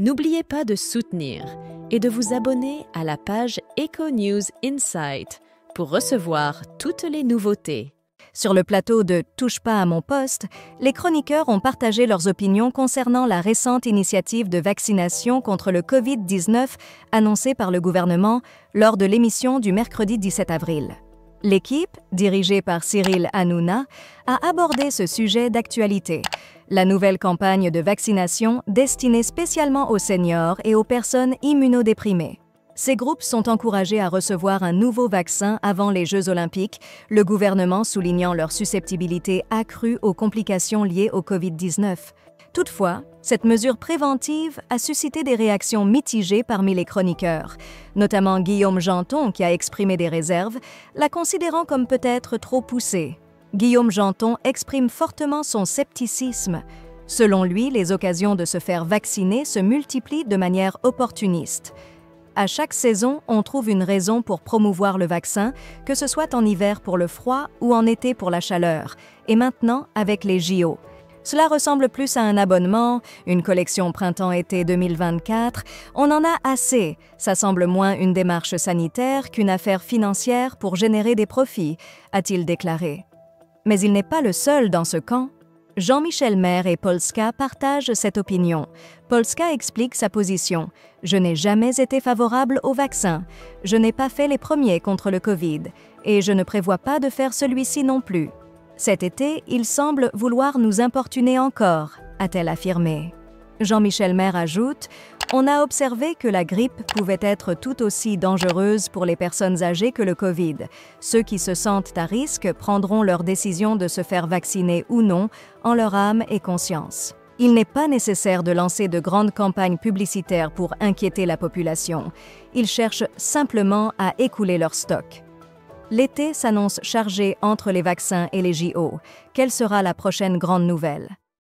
N'oubliez pas de soutenir et de vous abonner à la page Eco-News Insight pour recevoir toutes les nouveautés. Sur le plateau de « Touche pas à mon poste », les chroniqueurs ont partagé leurs opinions concernant la récente initiative de vaccination contre le Covid-19 annoncée par le gouvernement lors de l'émission du mercredi 17 avril. L'équipe, dirigée par Cyril Hanouna, a abordé ce sujet d'actualité, la nouvelle campagne de vaccination destinée spécialement aux seniors et aux personnes immunodéprimées. Ces groupes sont encouragés à recevoir un nouveau vaccin avant les Jeux olympiques, le gouvernement soulignant leur susceptibilité accrue aux complications liées au Covid-19. Toutefois, cette mesure préventive a suscité des réactions mitigées parmi les chroniqueurs, notamment Guillaume Janton qui a exprimé des réserves, la considérant comme peut-être trop poussée. Guillaume Janton exprime fortement son scepticisme. Selon lui, les occasions de se faire vacciner se multiplient de manière opportuniste. À chaque saison, on trouve une raison pour promouvoir le vaccin, que ce soit en hiver pour le froid ou en été pour la chaleur, et maintenant avec les JO. Cela ressemble plus à un abonnement, une collection printemps-été 2024. On en a assez. Ça semble moins une démarche sanitaire qu'une affaire financière pour générer des profits, a-t-il déclaré. Mais il n'est pas le seul dans ce camp. Jean-Michel Maire et Polska partagent cette opinion. Polska explique sa position. « Je n'ai jamais été favorable au vaccin. Je n'ai pas fait les premiers contre le Covid. Et je ne prévois pas de faire celui-ci non plus. Cet été, il semble vouloir nous importuner encore », a-t-elle affirmé. Jean-Michel Maire ajoute « On a observé que la grippe pouvait être tout aussi dangereuse pour les personnes âgées que le Covid. Ceux qui se sentent à risque prendront leur décision de se faire vacciner ou non en leur âme et conscience. Il n'est pas nécessaire de lancer de grandes campagnes publicitaires pour inquiéter la population. Ils cherchent simplement à écouler leur stock. » L'été s'annonce chargé entre les vaccins et les JO. Quelle sera la prochaine grande nouvelle?